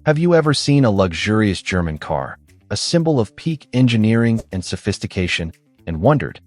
Have you ever seen a luxurious German car, a symbol of peak engineering and sophistication, and wondered,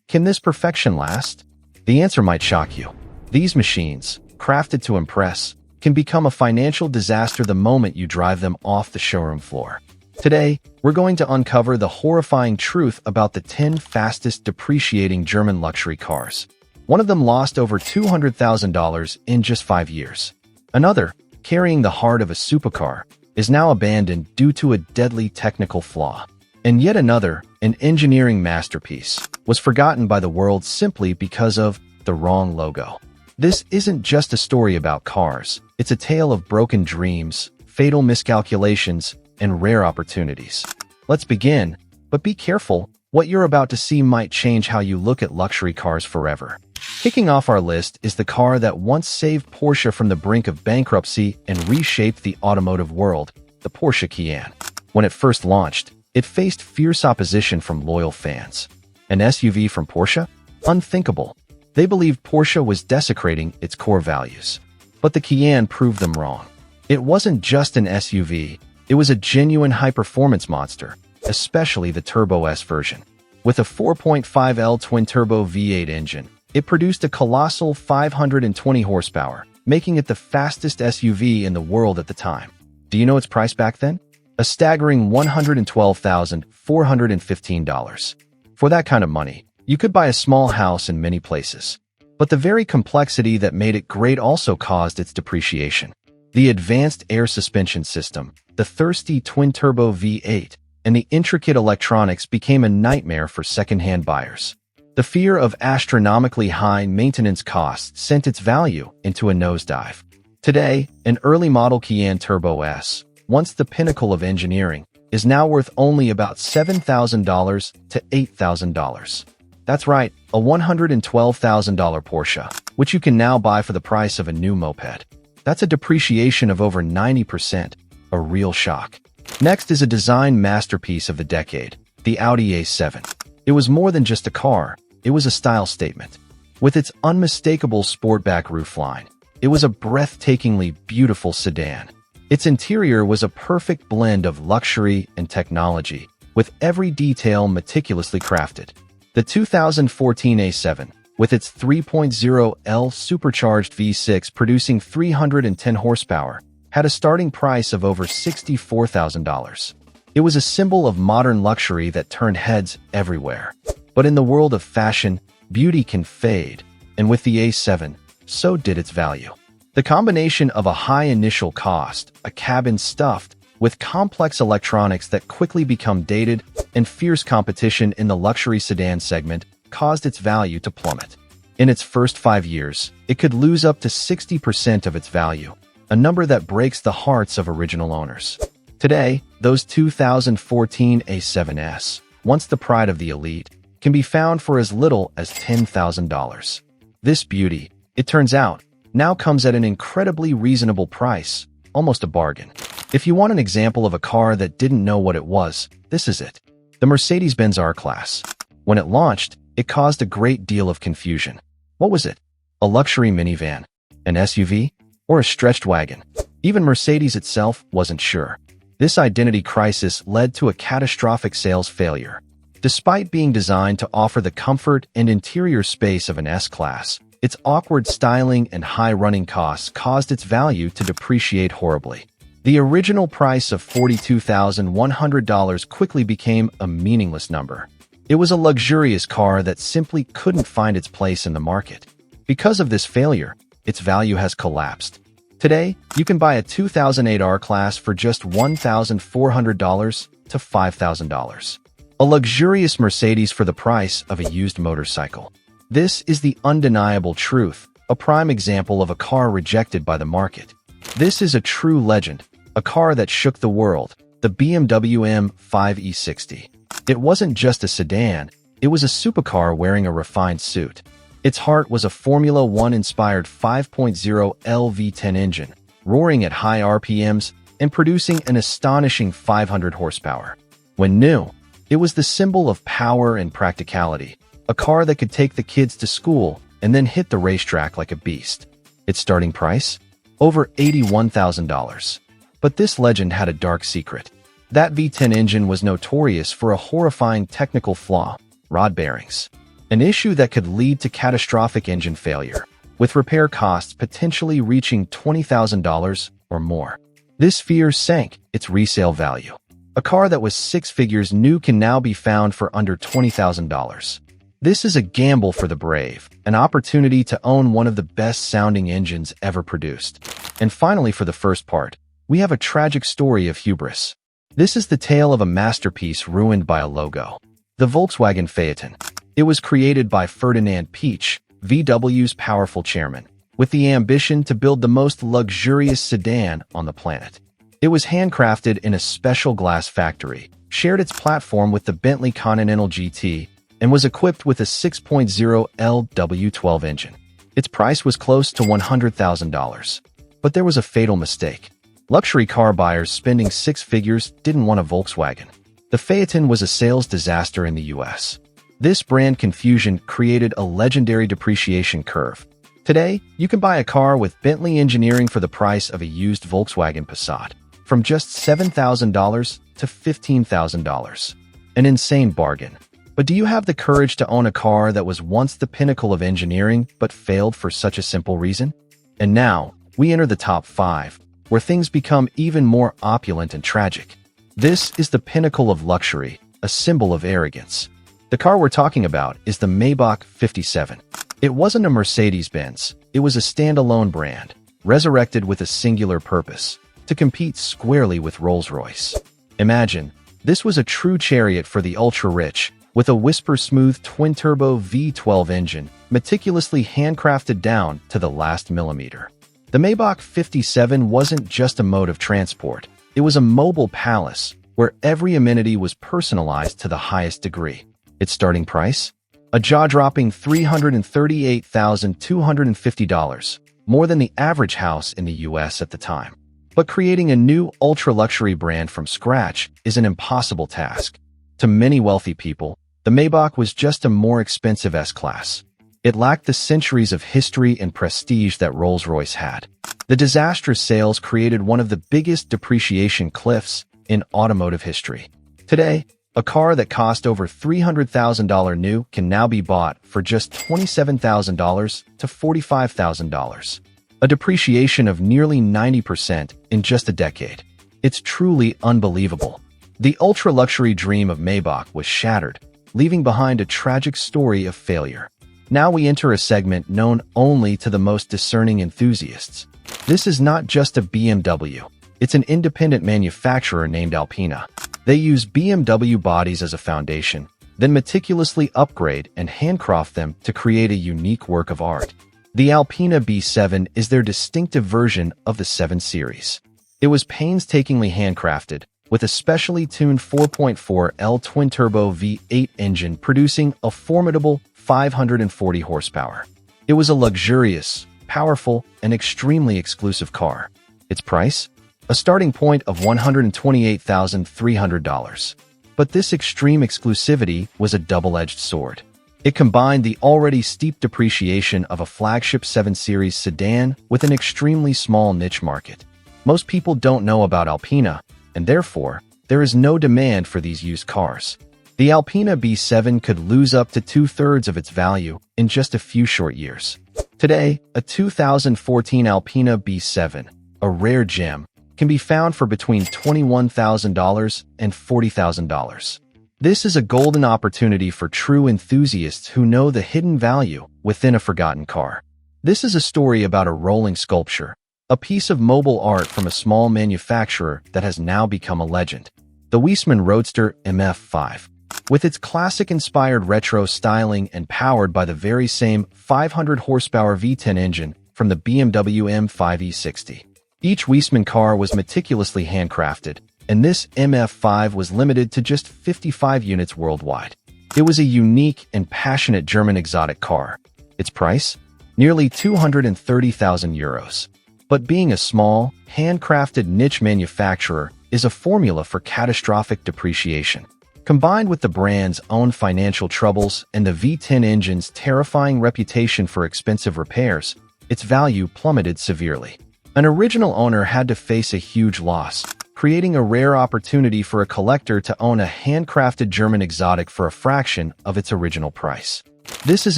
can this perfection last? The answer might shock you. These machines, crafted to impress, can become a financial disaster the moment you drive them off the showroom floor. Today, we're going to uncover the horrifying truth about the 10 fastest depreciating German luxury cars. One of them lost over $200,000 in just 5 years. Another, carrying the heart of a supercar, is now abandoned due to a deadly technical flaw. And yet another, an engineering masterpiece, was forgotten by the world simply because of the wrong logo. This isn't just a story about cars. It's a tale of broken dreams, fatal miscalculations, and rare opportunities. Let's begin, but be careful. What you're about to see might change how you look at luxury cars forever. Kicking off our list is the car that once saved Porsche from the brink of bankruptcy and reshaped the automotive world, the Porsche Cayenne. When it first launched, it faced fierce opposition from loyal fans. An SUV from Porsche? Unthinkable. They believed Porsche was desecrating its core values. But the Cayenne proved them wrong. It wasn't just an SUV, it was a genuine high-performance monster, especially the Turbo S version. With a 4.5L twin-turbo V8 engine, it produced a colossal 520 horsepower, making it the fastest SUV in the world at the time. Do you know its price back then? A staggering $112,415. For that kind of money, you could buy a small house in many places. But the very complexity that made it great also caused its depreciation. The advanced air suspension system, the thirsty twin-turbo V8, and the intricate electronics became a nightmare for second-hand buyers. The fear of astronomically high maintenance costs sent its value into a nosedive. Today, an early model Cayenne Turbo S, once the pinnacle of engineering, is now worth only about $7,000 to $8,000. That's right, a $112,000 Porsche, which you can now buy for the price of a new moped. That's a depreciation of over 90%, a real shock. Next is a design masterpiece of the decade, the Audi A7. It was more than just a car, it was a style statement. With its unmistakable sportback roofline, it was a breathtakingly beautiful sedan. Its interior was a perfect blend of luxury and technology, with every detail meticulously crafted. The 2014 A7, with its 3.0L supercharged V6 producing 310 horsepower, had a starting price of over $64,000. It was a symbol of modern luxury that turned heads everywhere. But in the world of fashion, beauty can fade, and with the A7, so did its value. The combination of a high initial cost, a cabin stuffed with complex electronics that quickly become dated, and fierce competition in the luxury sedan segment caused its value to plummet. In its first 5 years, it could lose up to 60% of its value, a number that breaks the hearts of original owners. Today, those 2014 A7s, once the pride of the elite, can be found for as little as $10,000. This beauty, it turns out, now comes at an incredibly reasonable price, almost a bargain. If you want an example of a car that didn't know what it was, this is it. The Mercedes-Benz R-Class. When it launched, it caused a great deal of confusion. What was it? A luxury minivan? An SUV? Or a stretched wagon? Even Mercedes itself wasn't sure. This identity crisis led to a catastrophic sales failure. Despite being designed to offer the comfort and interior space of an S-Class, its awkward styling and high running costs caused its value to depreciate horribly. The original price of $42,100 quickly became a meaningless number. It was a luxurious car that simply couldn't find its place in the market. Because of this failure, its value has collapsed. Today, you can buy a 2008 R-Class for just $1,400 to $5,000. A luxurious Mercedes for the price of a used motorcycle. This is the undeniable truth, a prime example of a car rejected by the market. This is a true legend, a car that shook the world, the BMW M5 E60. It wasn't just a sedan, it was a supercar wearing a refined suit. Its heart was a Formula One-inspired 5.0 V10 engine, roaring at high RPMs and producing an astonishing 500 horsepower. When new, it was the symbol of power and practicality, a car that could take the kids to school and then hit the racetrack like a beast. Its starting price? Over $81,000. But this legend had a dark secret. That V10 engine was notorious for a horrifying technical flaw: rod bearings. An issue that could lead to catastrophic engine failure, with repair costs potentially reaching $20,000 or more. This fear sank its resale value. A car that was six figures new can now be found for under $20,000. This is a gamble for the brave, an opportunity to own one of the best-sounding engines ever produced. And finally, for the first part, we have a tragic story of hubris. This is the tale of a masterpiece ruined by a logo. The Volkswagen Phaeton. It was created by Ferdinand Piëch, VW's powerful chairman, with the ambition to build the most luxurious sedan on the planet. It was handcrafted in a special glass factory, shared its platform with the Bentley Continental GT, and was equipped with a 6.0L W12 engine. Its price was close to $100,000. But there was a fatal mistake. Luxury car buyers spending six figures didn't want a Volkswagen. The Phaeton was a sales disaster in the US. This brand confusion created a legendary depreciation curve. Today, you can buy a car with Bentley engineering for the price of a used Volkswagen Passat, from just $7,000 to $15,000. An insane bargain. But do you have the courage to own a car that was once the pinnacle of engineering but failed for such a simple reason? And now, we enter the top 5, where things become even more opulent and tragic. This is the pinnacle of luxury, a symbol of arrogance. The car we're talking about is the Maybach 57. It wasn't a Mercedes-Benz, it was a standalone brand, resurrected with a singular purpose: to compete squarely with Rolls-Royce. Imagine, this was a true chariot for the ultra-rich, with a whisper-smooth twin-turbo V12 engine, meticulously handcrafted down to the last millimeter. The Maybach 57 wasn't just a mode of transport, it was a mobile palace, where every amenity was personalized to the highest degree. Its starting price? A jaw-dropping $338,250, more than the average house in the US at the time. But creating a new ultra-luxury brand from scratch is an impossible task. To many wealthy people, the Maybach was just a more expensive S-Class. It lacked the centuries of history and prestige that Rolls-Royce had. The disastrous sales created one of the biggest depreciation cliffs in automotive history. Today, a car that cost over $300,000 new can now be bought for just $27,000 to $45,000. A depreciation of nearly 90% in just a decade. It's truly unbelievable. The ultra-luxury dream of Maybach was shattered, leaving behind a tragic story of failure. Now we enter a segment known only to the most discerning enthusiasts. This is not just a BMW. It's an independent manufacturer named Alpina. They use BMW bodies as a foundation, then meticulously upgrade and handcraft them to create a unique work of art. The Alpina B7 is their distinctive version of the 7 Series. It was painstakingly handcrafted, with a specially tuned 4.4L twin-turbo V8 engine producing a formidable 540 horsepower. It was a luxurious, powerful, and extremely exclusive car. Its price? A starting point of $128,300. But this extreme exclusivity was a double-edged sword. It combined the already steep depreciation of a flagship 7 Series sedan with an extremely small niche market. Most people don't know about Alpina, and therefore, there is no demand for these used cars. The Alpina B7 could lose up to 2/3 of its value in just a few short years. Today, a 2014 Alpina B7, a rare gem, can be found for between $21,000 and $40,000. This is a golden opportunity for true enthusiasts who know the hidden value within a forgotten car. This is a story about a rolling sculpture, a piece of mobile art from a small manufacturer that has now become a legend. The Wiesmann Roadster MF5. With its classic-inspired retro styling and powered by the very same 500 horsepower V10 engine from the BMW M5 E60. Each Wiesmann car was meticulously handcrafted, and this MF5 was limited to just 55 units worldwide. It was a unique and passionate German exotic car. Its price? Nearly €230,000. But being a small, handcrafted niche manufacturer is a formula for catastrophic depreciation. Combined with the brand's own financial troubles and the V10 engine's terrifying reputation for expensive repairs, its value plummeted severely. An original owner had to face a huge loss, creating a rare opportunity for a collector to own a handcrafted German exotic for a fraction of its original price. This is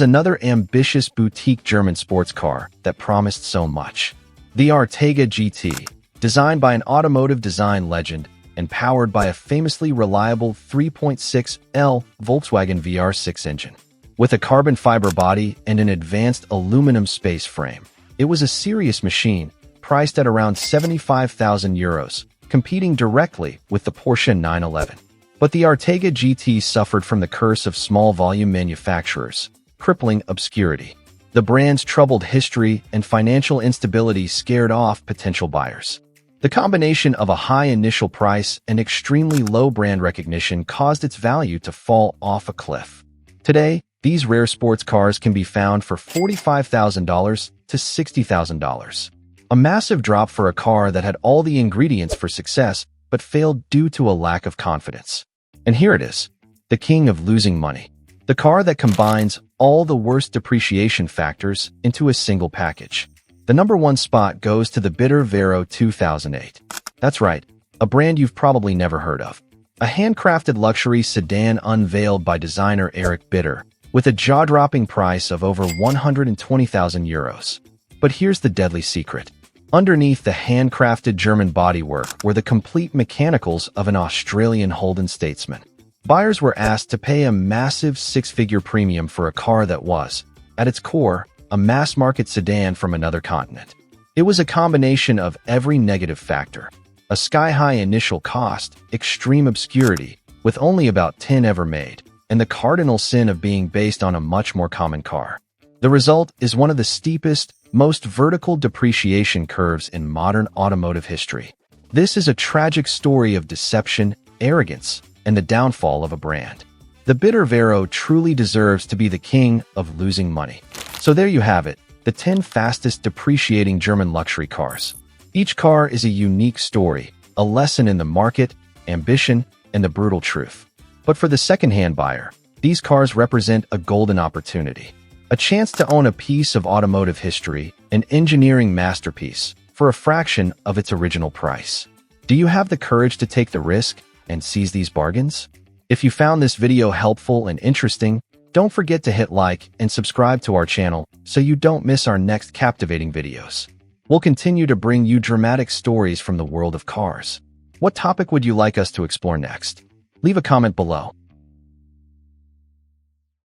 another ambitious boutique German sports car that promised so much. The Artega GT, designed by an automotive design legend and powered by a famously reliable 3.6L Volkswagen VR6 engine. With a carbon fiber body and an advanced aluminum space frame, it was a serious machine, priced at around €75,000, competing directly with the Porsche 911. But the Artega GT suffered from the curse of small-volume manufacturers, crippling obscurity. The brand's troubled history and financial instability scared off potential buyers. The combination of a high initial price and extremely low brand recognition caused its value to fall off a cliff. Today, these rare sports cars can be found for $45,000 to $60,000. A massive drop for a car that had all the ingredients for success but failed due to a lack of confidence. And here it is, the king of losing money. The car that combines all the worst depreciation factors into a single package. The number one spot goes to the Bitter Vero 2008. That's right, a brand you've probably never heard of. A handcrafted luxury sedan unveiled by designer Eric Bitter, with a jaw-dropping price of over €120,000. But here's the deadly secret. Underneath the handcrafted German bodywork were the complete mechanicals of an Australian Holden statesman. Buyers were asked to pay a massive six-figure premium for a car that was, at its core, a mass-market sedan from another continent. It was a combination of every negative factor. A sky-high initial cost, extreme obscurity, with only about 10 ever made, and the cardinal sin of being based on a much more common car. The result is one of the steepest, most vertical depreciation curves in modern automotive history. This is a tragic story of deception, arrogance, and the downfall of a brand. The Bitter Vero truly deserves to be the king of losing money. So there you have it, the 10 fastest depreciating German luxury cars. Each car is a unique story, a lesson in the market, ambition, and the brutal truth. But for the second-hand buyer, these cars represent a golden opportunity. A chance to own a piece of automotive history, an engineering masterpiece, for a fraction of its original price. Do you have the courage to take the risk and seize these bargains? If you found this video helpful and interesting, don't forget to hit like and subscribe to our channel so you don't miss our next captivating videos. We'll continue to bring you dramatic stories from the world of cars. What topic would you like us to explore next? Leave a comment below.